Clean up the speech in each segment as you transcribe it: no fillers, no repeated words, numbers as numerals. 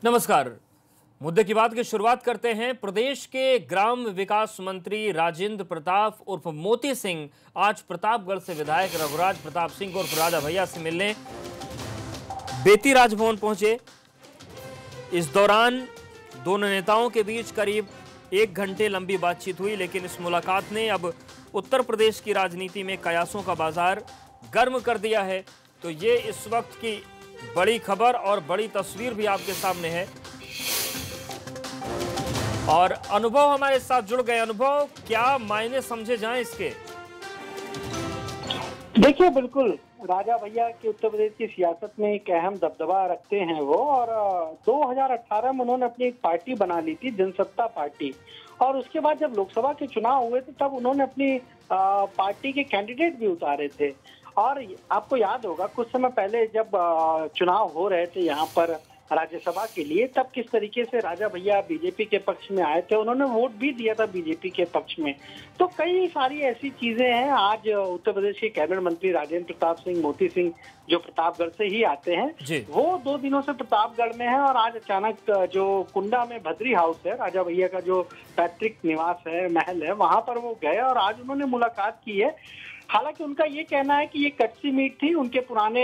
नमस्कार। मुद्दे की बात की शुरुआत करते हैं। प्रदेश के ग्राम विकास मंत्री राजेंद्र प्रताप उर्फ मोती सिंह आज प्रतापगढ़ से विधायक रघुराज प्रताप सिंह उर्फ राजा भैया से मिलने बेती राजभवन पहुंचे। इस दौरान दोनों नेताओं के बीच करीब 1 घंटे लंबी बातचीत हुई, लेकिन इस मुलाकात ने अब उत्तर प्रदेश की राजनीति में कयासों का बाजार गर्म कर दिया है। तो ये इस वक्त की बड़ी खबर और बड़ी तस्वीर भी आपके सामने है और अनुभव हमारे साथ जुड़ गए। अनुभव, क्या मायने समझे जाएं इसके? देखिए, बिल्कुल राजा भैया के उत्तर प्रदेश की सियासत में एक अहम दबदबा रखते हैं वो। और 2018 में उन्होंने अपनी एक पार्टी बना ली थी, जनसत्ता पार्टी। और उसके बाद जब लोकसभा के चुनाव हुए थे तब उन्होंने अपनी पार्टी के कैंडिडेट भी उतारे थे। और आपको याद होगा कुछ समय पहले जब चुनाव हो रहे थे यहाँ पर राज्यसभा के लिए, तब किस तरीके से राजा भैया बीजेपी के पक्ष में आए थे। उन्होंने वोट भी दिया था बीजेपी के पक्ष में। तो कई सारी ऐसी चीजें हैं। आज उत्तर प्रदेश के कैबिनेट मंत्री राजेंद्र प्रताप सिंह मोती सिंह जो प्रतापगढ़ से ही आते हैं, वो 2 दिनों से प्रतापगढ़ में है। और आज अचानक जो कुंडा में भद्री हाउस है, राजा भैया का जो पैतृक निवास है, महल है, वहां पर वो गए और आज उन्होंने मुलाकात की है। हालांकि उनका ये कहना है कि ये कच्ची मीट थी, उनके पुराने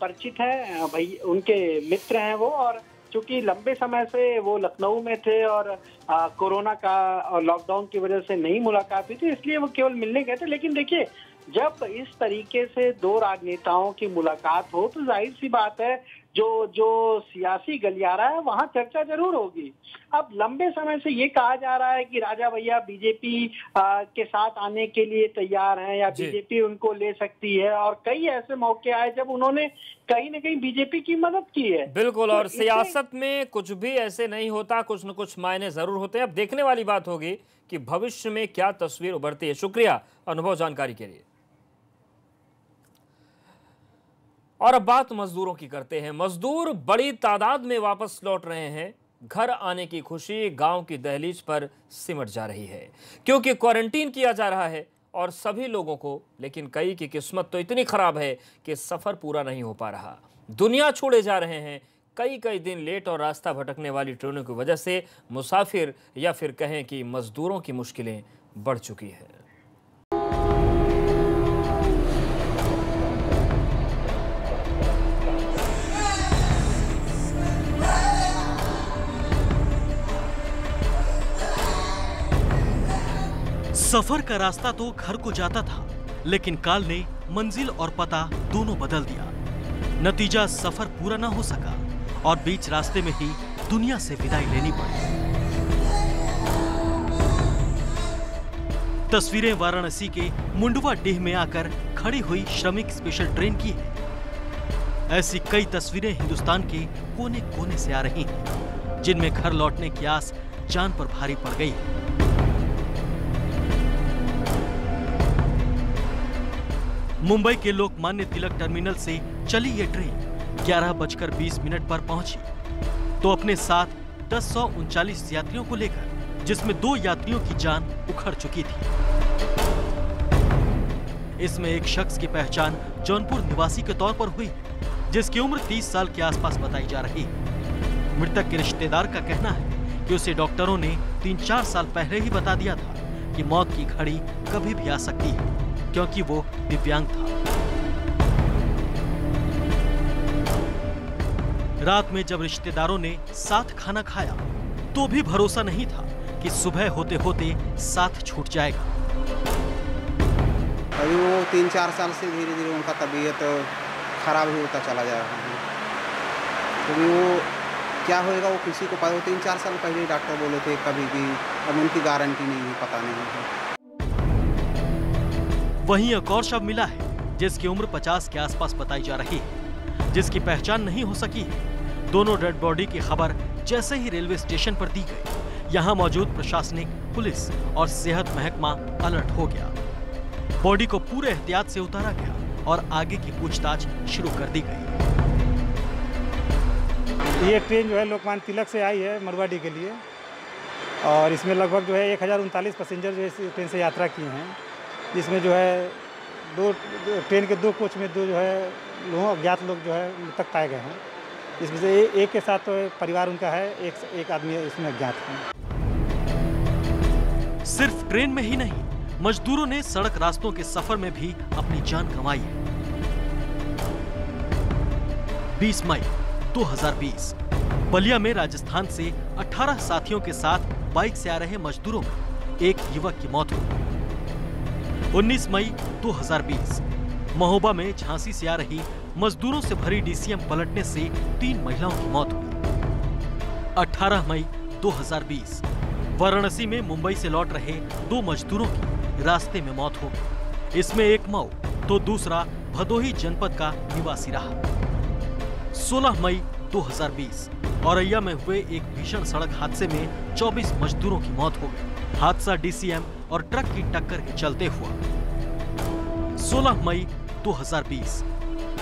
परिचित हैं, भाई उनके मित्र हैं वो। और चूंकि लंबे समय से वो लखनऊ में थे और कोरोना का और लॉकडाउन की वजह से नहीं मुलाकात हुई थी, इसलिए वो केवल मिलने गए थे। लेकिन देखिए, जब इस तरीके से 2 राजनेताओं की मुलाकात हो तो जाहिर सी बात है जो सियासी गलियारा है वहां चर्चा जरूर होगी। अब लंबे समय से ये कहा जा रहा है कि राजा भैया बीजेपी के साथ आने के लिए तैयार हैं या बीजेपी उनको ले सकती है। और कई ऐसे मौके आए जब उन्होंने कहीं ना कहीं बीजेपी की मदद की है। बिल्कुल। और सियासत में कुछ भी ऐसे नहीं होता, कुछ न कुछ मायने जरूर होते हैं। अब देखने वाली बात होगी कि भविष्य में क्या तस्वीर उभरती है। शुक्रिया अनुभव जानकारी के लिए। और अब बात मजदूरों की करते हैं। मजदूर बड़ी तादाद में वापस लौट रहे हैं। घर आने की खुशी गांव की दहलीज पर सिमट जा रही है, क्योंकि क्वारंटीन किया जा रहा है और सभी लोगों को। लेकिन कई की किस्मत तो इतनी खराब है कि सफर पूरा नहीं हो पा रहा, दुनिया छोड़े जा रहे हैं। कई दिन लेट और रास्ता भटकने वाली ट्रेनों की वजह से मुसाफिर या फिर कहें कि मजदूरों की मुश्किलें बढ़ चुकी है। सफर का रास्ता तो घर को जाता था, लेकिन काल ने मंजिल और पता दोनों बदल दिया। नतीजा सफर पूरा ना हो सका और बीच रास्ते में ही दुनिया से विदाई लेनी पड़ी। तस्वीरें वाराणसी के मुंडवा डीह में आकर खड़ी हुई श्रमिक स्पेशल ट्रेन की है। ऐसी कई तस्वीरें हिंदुस्तान के कोने कोने से आ रही हैं, जिनमें घर लौटने की आस जान पर भारी पड़ गई है। मुंबई के लोकमान्य तिलक टर्मिनल से चली ये ट्रेन 11:20 पर पहुंची तो अपने साथ 1039 यात्रियों को लेकर, जिसमें 2 यात्रियों की जान उखड़ चुकी थी। इसमें एक शख्स की पहचान जौनपुर निवासी के तौर पर हुई, जिसकी उम्र 30 साल के आसपास बताई जा रही है। मृतक के रिश्तेदार का कहना है कि उसे डॉक्टरों ने 3-4 साल पहले ही बता दिया था कि मौत की घड़ी कभी भी आ सकती है, क्योंकि वो दिव्यांग था। रात में जब रिश्तेदारों ने साथ खाना खाया तो भी भरोसा नहीं था कि सुबह होते होते साथ छूट जाएगा। अभी वो 3-4 साल से धीरे धीरे उनका तबीयत खराब ही होता चला जा रहा है। क्योंकि वो क्या होएगा वो किसी को पता। 3-4 साल पहले डॉक्टर बोले थे कभी भी, अब उनकी गारंटी नहीं है, पता नहीं है। वहीं एक और शव मिला है, जिसकी उम्र 50 के आसपास बताई जा रही है, जिसकी पहचान नहीं हो सकी है। दोनों डेड बॉडी की खबर जैसे ही रेलवे स्टेशन पर दी गई, यहां मौजूद प्रशासनिक, पुलिस और सेहत महकमा अलर्ट हो गया। बॉडी को पूरे एहतियात से उतारा गया और आगे की पूछताछ शुरू कर दी गई। ये ट्रेन जो है लोकमान्य तिलक से आई है मरवाडी के लिए, और इसमें लगभग जो है 1039 पैसेंजर जो है इस ट्रेन से यात्रा किए हैं। जिसमें जो है ट्रेन के 2 कोच में 2 जो है अज्ञात लोग जो है मृतक पाए गए हैं। इसमें से एक के साथ तो परिवार उनका है, एक आदमी इसमें अज्ञात है। सिर्फ ट्रेन में ही नहीं, मजदूरों ने सड़क रास्तों के सफर में भी अपनी जान गंवाई है। 20 मई 2020 बलिया में राजस्थान से 18 साथियों के साथ बाइक से आ रहे मजदूरों में एक युवक की मौत हुई। 19 मई 2020 महोबा में झांसी से आ रही मजदूरों से भरी डीसीएम पलटने से 3 महिलाओं की मौत हुई। 18 मई 2020 वाराणसी में मुंबई से लौट रहे 2 मजदूरों की रास्ते में मौत हो गई। इसमें एक मऊ तो दूसरा भदोही जनपद का निवासी रहा। 16 मई 2020 औरैया में हुए एक भीषण सड़क हादसे में 24 मजदूरों की मौत हो गई। हादसा डीसीएम और ट्रक की टक्कर के चलते हुआ। 16 मई 2020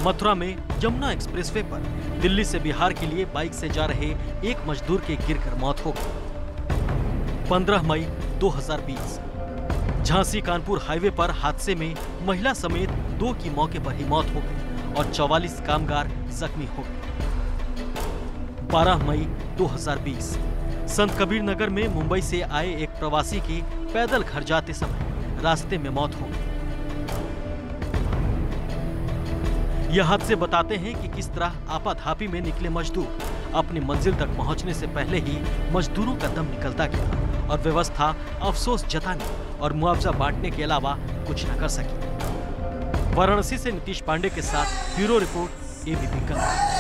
मथुरा में यमुना एक्सप्रेसवे पर दिल्ली से बिहार के लिए बाइक से जा रहे एक मजदूर के गिरकर मौत हो गई। 15 मई 2020 झांसी कानपुर हाईवे पर हादसे में महिला समेत 2 की मौके पर ही मौत हो गई और 44 कामगार जख्मी हो गए। 12 मई 2020 संत कबीर नगर में मुंबई से आए एक प्रवासी की पैदल घर जाते समय रास्ते में मौत हो गई। यह हादसे बताते हैं कि किस तरह आपाधापी में निकले मजदूर अपनी मंजिल तक पहुंचने से पहले ही मजदूरों का दम निकलता गया और व्यवस्था अफसोस जताने और मुआवजा बांटने के अलावा कुछ न कर सकी। वाराणसी से नीतीश पांडे के साथ ब्यूरो रिपोर्ट एबीपी कन्नड़।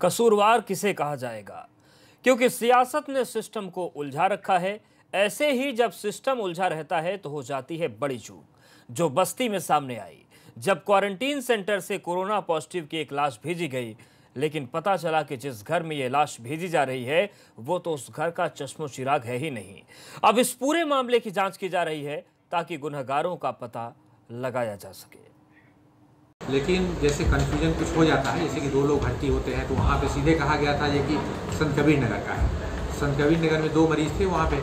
कसूरवार किसे कहा जाएगा, क्योंकि सियासत ने सिस्टम को उलझा रखा है। ऐसे ही जब सिस्टम उलझा रहता है तो हो जाती है बड़ी चूक, जो बस्ती में सामने आई जब क्वारंटीन सेंटर से कोरोना पॉजिटिव की एक लाश भेजी गई, लेकिन पता चला कि जिस घर में ये लाश भेजी जा रही है वो तो उस घर का चश्मो चिराग है ही नहीं। अब इस पूरे मामले की जांच की जा रही है ताकि गुनहगारों का पता लगाया जा सके। लेकिन जैसे कन्फ्यूजन कुछ हो जाता है, जैसे कि 2 लोग भर्ती होते हैं तो वहाँ पे सीधे कहा गया था ये कि संत कबीर नगर का है। संत कबीर नगर में 2 मरीज थे वहाँ पे,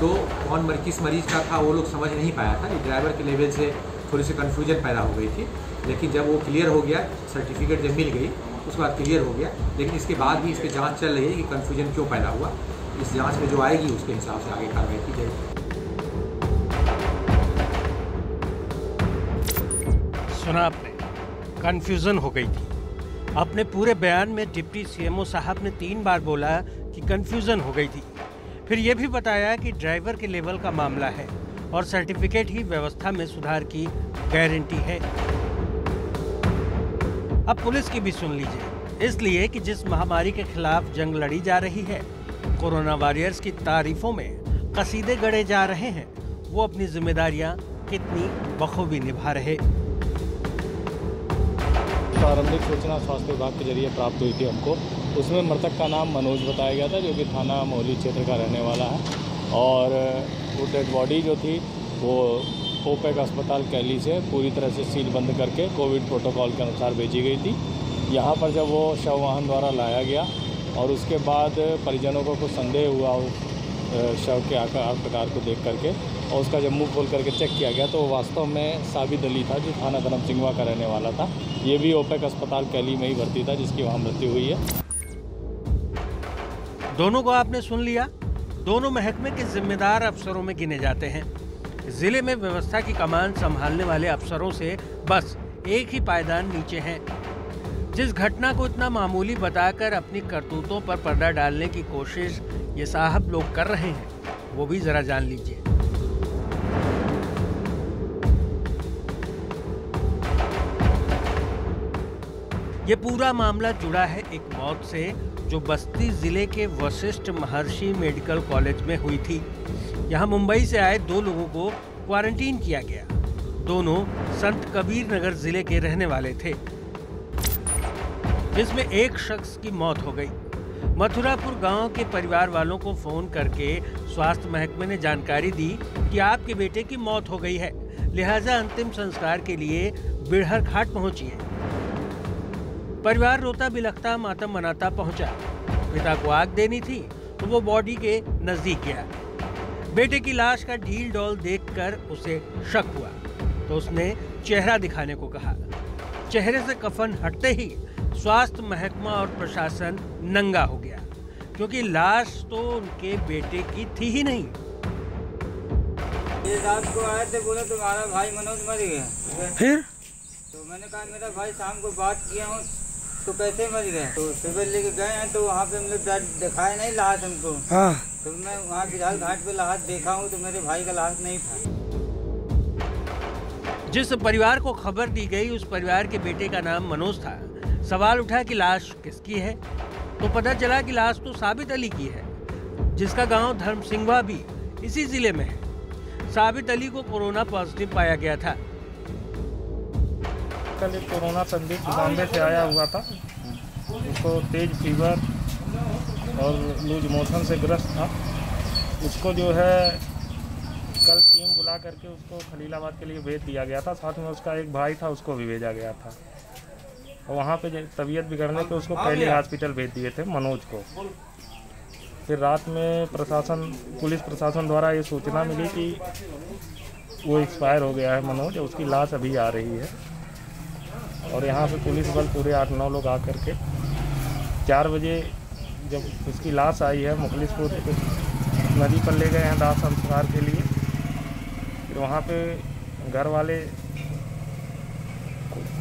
तो कौन किस मरीज का था वो लोग समझ नहीं पाया था। ये ड्राइवर के लेवल से थोड़ी सी कन्फ्यूजन पैदा हो गई थी, लेकिन जब वो क्लियर हो गया, सर्टिफिकेट जब मिल गई उसके बाद क्लियर हो गया। लेकिन इसके बाद भी इसकी जाँच चल रही है कि कन्फ्यूजन क्यों पैदा हुआ। इस जाँच में जो आएगी उसके हिसाब से आगे कार्रवाई की जाएगी। सुना आपने, कन्फ्यूजन हो गई थी। अपने पूरे बयान में डिप्टी सीएमओ साहब ने 3 बार बोला कि कन्फ्यूजन हो गई थी। फिर यह भी बताया कि ड्राइवर के लेवल का मामला है और सर्टिफिकेट ही व्यवस्था में सुधार की गारंटी है। अब पुलिस की भी सुन लीजिए, इसलिए कि जिस महामारी के खिलाफ जंग लड़ी जा रही है, कोरोना वॉरियर्स की तारीफों में कसीदे गढ़े जा रहे हैं, वो अपनी जिम्मेदारियां कितनी बखूबी निभा रहे। प्रारंभिक सूचना स्वास्थ्य विभाग के जरिए प्राप्त हुई थी हमको। उसमें मृतक का नाम मनोज बताया गया था, जो कि थाना मोहली क्षेत्र का रहने वाला है, और वो डेड बॉडी जो थी वो ओपेक अस्पताल कैली से पूरी तरह से सील बंद करके कोविड प्रोटोकॉल के अनुसार भेजी गई थी। यहाँ पर जब वो शव वाहन द्वारा लाया गया और उसके बाद परिजनों को कुछ संदेह हुआ उस शव के आकार प्रकार को देख करके, और उसका जब मुँह खोल करके चेक किया गया तो वास्तव में साबित अली था, जो थाना धर्म सिंगवा का रहने वाला था। ये भी ओपेक अस्पताल कैली में ही भर्ती था, जिसकी वहाँ मृत्यु हुई है। दोनों को आपने सुन लिया। दोनों महकमे के जिम्मेदार अफसरों में गिने जाते हैं। जिले में व्यवस्था की कमान संभालने वाले अफसरों से बस एक ही पायदान नीचे हैं। जिस घटना को इतना मामूली बताकर अपनी करतूतों पर पर्दा डालने की कोशिश ये साहब लोग कर रहे हैं, वो भी जरा जान लीजिए। ये पूरा मामला जुड़ा है एक मौत से, जो बस्ती जिले के वशिष्ठ महर्षि मेडिकल कॉलेज में हुई थी। यहाँ मुंबई से आए 2 लोगों को क्वारंटीन किया गया। दोनों संत कबीर नगर जिले के रहने वाले थे, जिसमें एक शख्स की मौत हो गई। मथुरापुर गांव के परिवार वालों को फोन करके स्वास्थ्य महकमे ने जानकारी दी कि आपके बेटे की मौत हो गई है, लिहाजा अंतिम संस्कार के लिए बिड़हर घाट पहुंचिए। परिवार रोता बिलखता मातम मनाता पहुंचा। पिता को आग देनी थी तो वो बॉडी के नजदीक गया। बेटे की लाश का ढील डॉल देखकर उसे शक हुआ। तो उसने चेहरा दिखाने को कहा। चेहरे से कफन हटते ही स्वास्थ्य महकमा और प्रशासन नंगा हो गया, क्योंकि लाश तो उनके बेटे की थी ही नहीं। ये रात को आए थे, बोले तुम्हारा भाई मनोज मर गया। फिर तो मैंने कहा मेरा भाई शाम को बात किया हूँ तो कैसे मर गए। तो सिविल लेके गए हैं तो वहाँ पे हम लोग दिखाए नहीं लाश हमको। हाँ। तो मैं वहाँ बिलाल घाट पे लाश देखा हूँ तो मेरे भाई का लाश नहीं था। जिस परिवार को खबर दी गई उस परिवार के बेटे का नाम मनोज था। सवाल उठा कि लाश किसकी है, तो पता चला कि लाश तो साबित अली की है, जिसका गांव धर्मसिंघवा भी इसी जिले में है। साबित अली को कोरोना पॉजिटिव पाया गया था। कल एक कोरोना संदिग्ध बॉम्बे से आया हुआ था, उसको तेज फीवर और लूज मोशन से ग्रस्त था। उसको जो है कल टीम बुला करके उसको खलीलाबाद के लिए भेज दिया गया था। साथ में उसका एक भाई था, उसको भी भेजा गया था। वहाँ पे तबीयत बिगड़ने पे उसको पहले हॉस्पिटल भेज दिए थे मनोज को। फिर रात में पुलिस प्रशासन द्वारा ये सूचना मिली कि वो एक्सपायर हो गया है मनोज, उसकी लाश अभी आ रही है। और यहाँ पे पुलिस बल पूरे 8-9 लोग आकर के 4 बजे जब उसकी लाश आई है मुखलिसपुर नदी पर ले गए हैं दाह संस्कार के लिए। फिर वहाँ पे घर वाले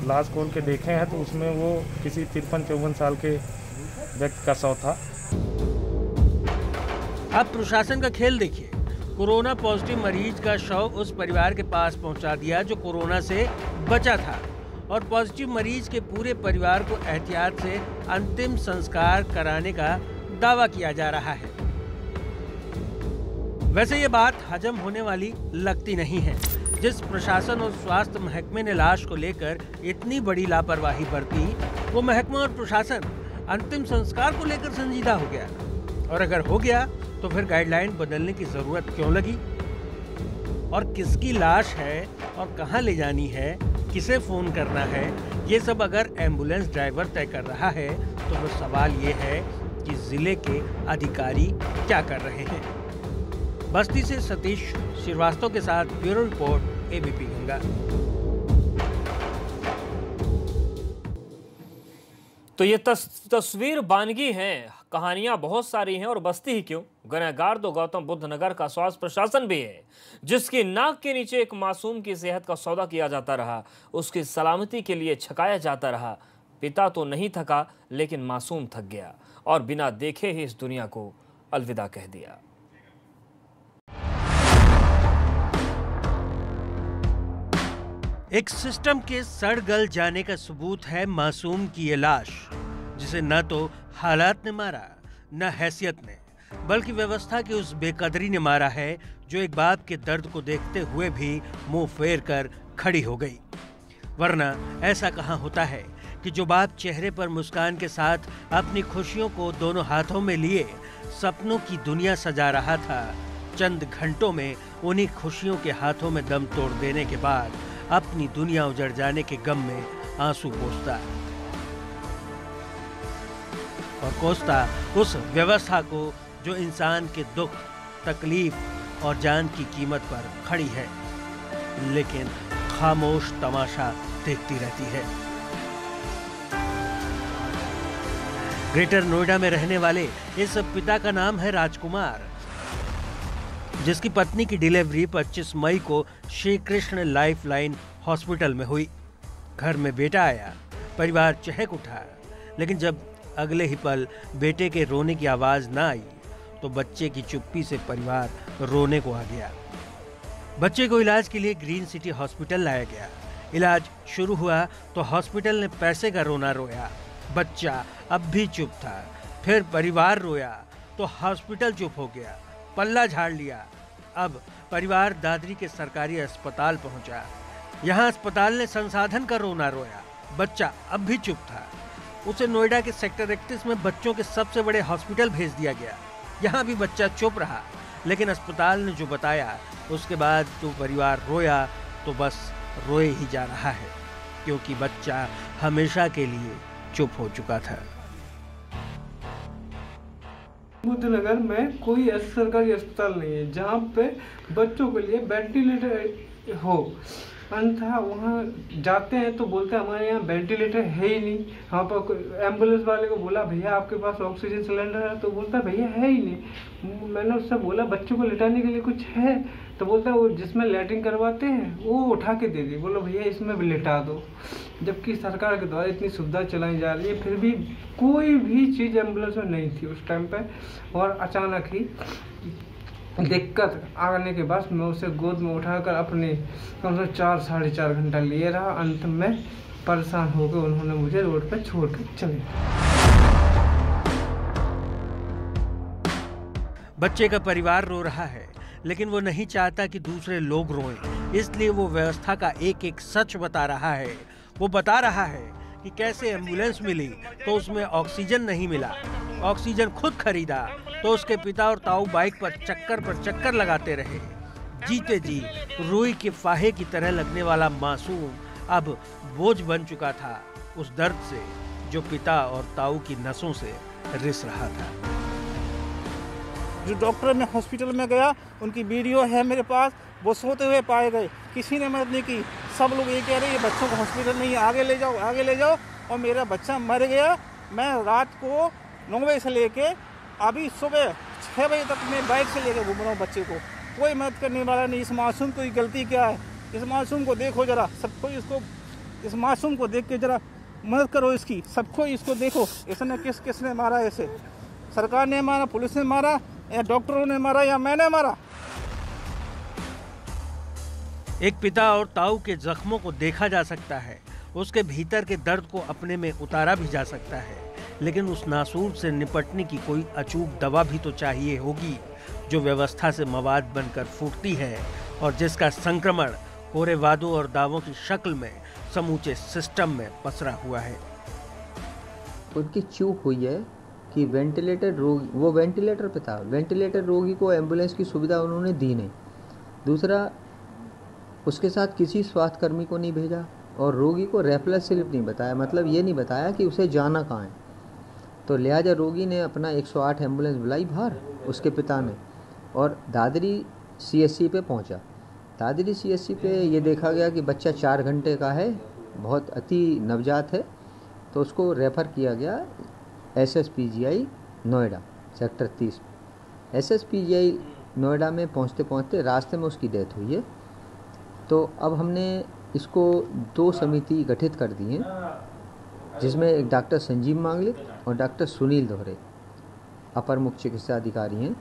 लाश खोल के देखे हैं तो उसमें वो किसी 53-54 साल के व्यक्ति का शव था। अब प्रशासन का खेल देखिए। कोरोना पॉजिटिव मरीज का शव उस परिवार के पास पहुंचा दिया जो कोरोना से बचा था, और पॉजिटिव मरीज के पूरे परिवार को एहतियात से अंतिम संस्कार कराने का दावा किया जा रहा है। वैसे ये बात हजम होने वाली लगती नहीं है। जिस प्रशासन और स्वास्थ्य महकमे ने लाश को लेकर इतनी बड़ी लापरवाही बरती, वो महकमा और प्रशासन अंतिम संस्कार को लेकर संजीदा हो गया। और अगर हो गया तो फिर गाइडलाइन बदलने की जरूरत क्यों लगी? और किसकी लाश है और कहां ले जानी है, किसे फोन करना है, ये सब अगर एम्बुलेंस ड्राइवर तय कर रहा है तो फिर सवाल ये है कि जिले के अधिकारी क्या कर रहे हैं। बस्ती से सतीश श्रीवास्तव के साथ ब्यूरो रिपोर्ट एबीपी गंगा। तो ये तस्वीर बानगी है, कहानियां बहुत सारी हैं, और बस्ती ही क्यों, गुनहगार तो गौतम बुद्ध नगर का स्वास्थ्य प्रशासन भी है, जिसकी नाक के नीचे एक मासूम की सेहत का सौदा किया जाता रहा, उसकी सलामती के लिए छकाया जाता रहा। पिता तो नहीं थका, लेकिन मासूम थक गया और बिना देखे ही इस दुनिया को अलविदा कह दिया। एक सिस्टम के सड़ गल जाने का सबूत है मासूम की ये लाश, जिसे न तो हालात ने मारा, न हैसियत ने, बल्कि व्यवस्था की उस बेकदरी ने मारा है जो एक बाप के दर्द को देखते हुए भी मुंह फेर कर खड़ी हो गई। वरना ऐसा कहाँ होता है कि जो बाप चेहरे पर मुस्कान के साथ अपनी खुशियों को दोनों हाथों में लिए सपनों की दुनिया सजा रहा था, चंद घंटों में उन्हीं खुशियों के हाथों में दम तोड़ देने के बाद अपनी दुनिया उजड़ जाने के गम में आंसू पोंछता और कोसता उस व्यवस्था को जो इंसान के दुख, तकलीफ और जान की कीमत पर खड़ी है, लेकिन खामोश तमाशा देखती रहती है। ग्रेटर नोएडा में रहने वाले इस पिता का नाम है राजकुमार, जिसकी पत्नी की डिलीवरी 25 मई को श्री कृष्ण लाइफलाइन हॉस्पिटल में हुई। घर में बेटा आया, परिवार चहक उठा, लेकिन जब अगले ही पल बेटे के रोने की आवाज ना आई तो बच्चे की चुप्पी से परिवार रोने को आ गया। बच्चे को इलाज के लिए ग्रीन सिटी हॉस्पिटल लाया गया। इलाज शुरू हुआ तो हॉस्पिटल ने पैसे का रोना रोया। बच्चा अब भी चुप था। फिर परिवार रोया तो हॉस्पिटल चुप हो गया, पल्ला झाड़ लिया। अब परिवार दादरी के सरकारी अस्पताल पहुंचा। यहाँ अस्पताल ने संसाधन का रोना रोया। बच्चा अब भी चुप था। उसे नोएडा के सेक्टर 31 में बच्चों के सबसे बड़े हॉस्पिटल भेज दिया गया। यहाँ भी बच्चा चुप रहा, लेकिन अस्पताल ने जो बताया उसके बाद तो परिवार रोया तो बस रोए ही जा रहा है, क्योंकि बच्चा हमेशा के लिए चुप हो चुका था। बुद्धनगर में कोई सरकारी अस्पताल नहीं है जहाँ पे बच्चों के लिए वेंटिलेटर हो। अन्यथा वहाँ जाते हैं तो बोलते हैं हमारे यहाँ वेंटिलेटर है ही नहीं। वहाँ पर एम्बुलेंस वाले को बोला भैया आपके पास ऑक्सीजन सिलेंडर है, तो बोलता भैया है ही नहीं। मैंने उससे बोला बच्चों को लिटाने के लिए कुछ है, तो बोलता है वो जिसमें लैट्रिन करवाते हैं वो उठा के दे दी, बोलो भैया इसमें भी लिटा दो। जबकि सरकार के द्वारा इतनी सुविधा चलाई जा रही है, फिर भी कोई भी चीज़ एम्बुलेंस में नहीं थी उस टाइम पे। और अचानक ही दिक्कत आने के बाद मैं उसे गोद में उठाकर अपने कम से कम 4 साढ़े 4 घंटा लिए रहा। अंत में परेशान होकर उन्होंने मुझे रोड पर छोड़ कर चले। बच्चे का परिवार रो रहा है, लेकिन वो नहीं चाहता कि दूसरे लोग रोएं, इसलिए वो व्यवस्था का एक एक सच बता रहा है। वो बता रहा है कि कैसे एम्बुलेंस मिली तो उसमें ऑक्सीजन नहीं मिला, ऑक्सीजन खुद खरीदा तो उसके पिता और ताऊ बाइक पर चक्कर लगाते रहे। जीते जी रुई के फाहे की तरह लगने वाला मासूम अब बोझ बन चुका था उस दर्द से जो पिता और ताऊ की नसों से रिस रहा था। जो डॉक्टर में हॉस्पिटल में गया, उनकी वीडियो है मेरे पास, वो सोते हुए पाए गए, किसी ने मदद नहीं की। सब लोग ये कह रहे हैं बच्चों को हॉस्पिटल नहीं, आगे ले जाओ आगे ले जाओ। और मेरा बच्चा मर गया। मैं रात को 9 बजे से लेके अभी सुबह 6 बजे तक मैं बाइक से लेकर घूम रहा हूँ बच्चे को। कोई मदद करने वाला नहीं। इस मासूम की गलती क्या है? इस मासूम को देखो जरा, सबको इसको, इस मासूम को देख के जरा मदद करो इसकी। सबको इसको देखो, इसने किसने मारा? ऐसे सरकार ने मारा, पुलिस ने मारा, या डॉक्टरों ने मारा, या मैंने मारा? एक पिता और ताऊ के जख्मों को देखा जा सकता है, उसके भीतर के दर्द को अपने में उतारा भी जा सकता है, लेकिन उस नासूर से निपटने की कोई अचूक दवा भी तो चाहिए होगी जो व्यवस्था से मवाद बनकर फूटती है और जिसका संक्रमण कोरे वादों और दावों की शक्ल में समूचे सिस्टम में पसरा हुआ है। उनकी चूक हुई है कि वेंटिलेटर रोगी, वो वेंटिलेटर पे था, वेंटिलेटर रोगी को एम्बुलेंस की सुविधा उन्होंने दी नहीं। दूसरा, उसके साथ किसी स्वास्थ्यकर्मी को नहीं भेजा और रोगी को रेफरल स्लिप नहीं बताया, मतलब ये नहीं बताया कि उसे जाना कहाँ है। तो लिहाजा रोगी ने अपना 108 एम्बुलेंस बुलाई बाहर, उसके पिता ने, और दादरी CSC पे पहुंचा। दादरी CSC पे ये देखा गया कि बच्चा 4 घंटे का है, बहुत अति नवजात है, तो उसको रेफ़र किया गया SSPGI Noida sector 30। SSPGI Noida में पहुंचते पहुंचते रास्ते में उसकी डेथ हुई है। तो अब हमने इसको 2 समिति गठित कर दी हैं, जिसमें एक डॉक्टर संजीव मांगलिक और डॉक्टर सुनील दोहरे अपर मुख्य चिकित्सा अधिकारी हैं।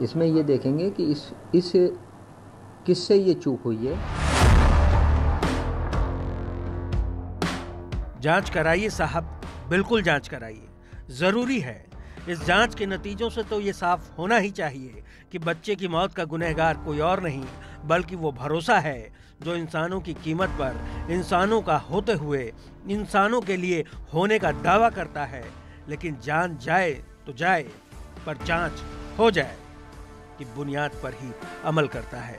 इसमें ये देखेंगे कि इस किससे ये चूक हुई है। जांच कराइए साहब, बिल्कुल जांच कराइए, जरूरी है। इस जांच के नतीजों से तो ये साफ होना ही चाहिए कि बच्चे की मौत का गुनहगार कोई और नहीं बल्कि वो भरोसा है जो इंसानों की कीमत पर इंसानों का होते हुए इंसानों के लिए होने का दावा करता है, लेकिन जान जाए तो जाए पर जांच हो जाए की बुनियाद पर ही अमल करता है।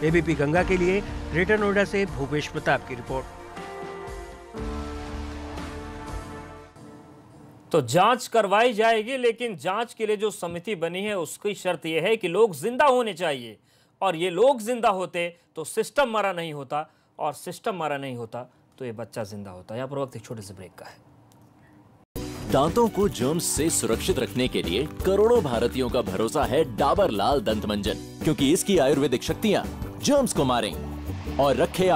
एबीपी गंगा के लिए ग्रेटर नोएडा से भूपेश प्रताप की रिपोर्ट। तो जांच करवाई जाएगी, लेकिन जांच के लिए जो समिति बनी है उसकी शर्त यह है कि लोग जिंदा होने चाहिए, और ये लोग जिंदा होते तो सिस्टम मरा नहीं होता, और सिस्टम मरा नहीं होता तो ये बच्चा जिंदा होता। यहाँ पर वक्त एक छोटे से ब्रेक का है। दांतों को जर्म्स से सुरक्षित रखने के लिए करोड़ों भारतीयों का भरोसा है डाबर लाल दंत मंजन, क्योंकि इसकी आयुर्वेदिक शक्तियाँ जर्म्स को मारेंगी और रखे